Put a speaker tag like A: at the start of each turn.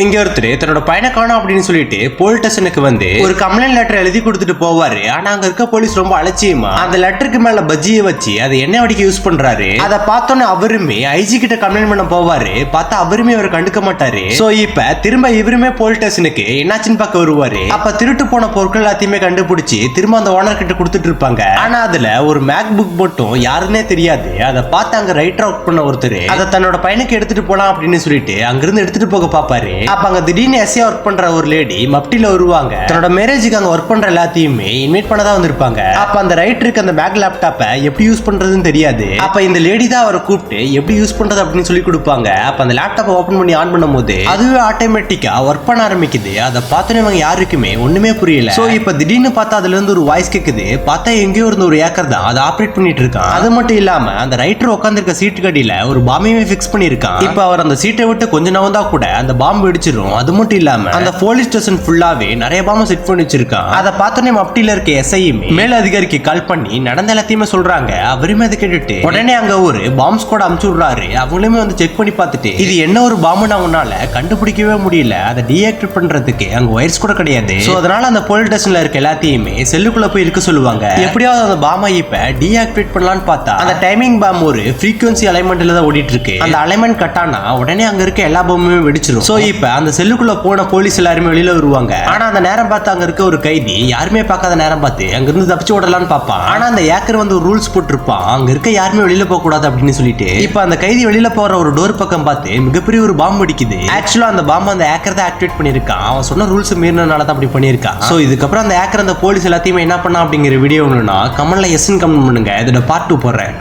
A: இங்க ஒருத்தர் தன்னோட பையனை காணோம் அப்படின்னு சொல்லிட்டு போலீஸ் ஸ்டேஷனுக்கு வந்து ஒரு கம்ப்ளைண்ட் லெட்டர் எழுதி கொடுத்துட்டு போவாரு. ஆனா அங்க இருக்க போலீஸ் ரொம்ப அலட்சியமா அந்த லெட்டருக்கு மேல பஜ்ஜியை வச்சு அதை எண்ணெய் வடிக்க யூஸ் பண்றாரு. அதை பார்த்தோன்னே அவருமே ஐஜி கிட்ட கம்ப்ளைண்ட் பண்ண போவாரு. பார்த்தா அவருமே அவர் கண்டுக்க மாட்டாரு. சோ இப்ப திரும்ப இவருமே போலீஸ் ஸ்டேஷனுக்கு என்னாச்சுன்னு பார்க்க வருவாரு. அப்ப திருட்டு போன பொருட்கள் எல்லாத்தையுமே கண்டுபிடிச்சு திரும்ப அந்த ஓனர் கிட்ட கொடுத்துட்டு இருப்பாங்க. ஆனா அதுல ஒரு மேக் புக் மட்டும் யாருன்னே தெரியாது. அதை பார்த்து அங்க ரைட்டர் அவுட் பண்ண ஒருத்தர் அதை தன்னோட பையனுக்கு எடுத்துட்டு போலாம் அப்படின்னு சொல்லிட்டு அங்கிருந்து எடுத்துட்டு போக பாப்பாரு. அப்ப அங்க திடீர்னு எஸ்ஏ ஒர்க் பண்ற ஒரு லேடி மப்டில வருவாங்க. தன்னோட மேரேஜுக்கு அங்க ஒர்க் பண்ற எல்லாத்தையுமே இன்வைட் பண்ணதா வந்திருப்பாங்க. அப்ப அந்த ரைட்டருக்கு அந்த மேக் லேப்டாப்பை எப்படி யூஸ் பண்றதுன்னு தெரியாது. அப்ப இந்த லேடி தான் அவரை கூப்பிட்டு எப்படி யூஸ் பண்றது அப்படின்னு சொல்லி கொடுப்பாங்க. அப்ப அந்த லேப்டாப்பை ஓபன் பண்ணி ஆன் பண்ணும் போது அதுவே ஆட்டோமேட்டிக்கா ஒர்க் பண்ண ஆரம்பிக்குது. அதை பார்த்தோன்னே இவங்க யாருக்குமே ஒண்ணுமே புரியல. சோ இப்ப திடீர்னு பார்த்தா அதுல இருந்து ஒரு வாய்ஸ் கேக்குது. பார்த்தா எங்கேயோ இருந்த ஒரு ஏக்கர் தான் அதை ஆப்ரேட் பண்ணிட்டு இருக்கான். அது மட்டும் இல்லாம அந்த ரைட்டர் உட்காந்துருக்க சீட்டு கடியில ஒரு பாம்பையுமே பிக்ஸ் பண்ணிருக்கான். இப்ப அவர் அந்த சீட்டை விட்டு கொஞ்சம் நவந்தா கூட அந்த பாம்பு வெடிச்சிரும். அது மட்டும் இல்லாம அந்த போலீஸ் ஸ்டேஷன் ஃபுல்லாவே நிறைய பாம்பு செட் பண்ணி வச்சிருக்கான். அதை பார்த்தோன்னே மப்டில இருக்க எஸ்ஐயுமே மேல அதிகாரிக்கு கால் பண்ணி நடந்த எல்லாத்தையுமே சொல்றாங்க. அவருமே அதை கேட்டுட்டு உடனே அங்க ஒரு பாம்பு ஸ்குவாட் அனுப்பிச்சு விடுறாரு. அவங்களுமே வந்து செக் பண்ணி பார்த்துட்டு இது என்ன ஒரு பாம்புன்னு அவனால கண்டுபிடிக்கவே முடியல. அதை டீஆக்டிவேட் பண்றதுக்கு அங்க ஒயர்ஸ் கூட கிடையாது. சோ அதனால அந்த போலீஸ் ஸ்டேஷன்ல இருக்க எல்லாத்தையுமே செல்லுக்குள்ள போய் இருக்க சொல்லுவாங்க. எப்படியாவது அந்த பாம்பை இப்ப டீஆக்டிவேட் பண்ணலாம்னு பார்த்தா அந்த டைமிங் பாம்பு ஒரு ஃப்ரீக்வன்சி அலைன்மெண்ட்ல தான் ஓடிட்டு இருக்கு. அந்த அலைன்மெண்ட் கட்டானா உடனே அங்க இருக்க எல்லா பாம்புமே வெடிச்சிரும். சோ இப்ப அந்த செல்லுக்குள்ள போன போலீஸ் எல்லாருமே வெளியில வருவாங்க. ஆனா அந்த நேரம் பார்த்து அங்க இருக்க ஒரு கைதி யாருமே பார்க்காத நேரம் பார்த்து அங்க இருந்து தப்பிச்சு ஓடலாம்னு பார்ப்பான். ஆனா அந்த ஏக்கர் வந்து ஒரு ரூல்ஸ் போட்டிருப்பான். அங்க இருக்க யாருமே வெளியில போக கூடாது அப்படின்னு சொல்லிட்டு இப்ப அந்த கைதி வெளியில போற ஒரு டோர் பக்கம் பார்த்து மிகப்பெரிய ஒரு பாம்பு அடிக்குது. ஆக்சுவலா அந்த பாம்பு அந்த ஏக்கர் தான் ஆக்டிவேட் பண்ணிருக்கான். அவன் சொன்ன ரூல்ஸ் மீறினால தான் அப்படி பண்ணிருக்கான். சோ இதுக்கப்புறம் அந்த ஏக்கர் அந்த போலீஸ் எல்லாத்தையுமே என்ன பண்ணா அப்படிங்கிற வீடியோ கமெண்ட்ல எஸ்ன்னு கமெண்ட் பண்ணுங்க. இதோட பார்ட் 2 போடுறேன்.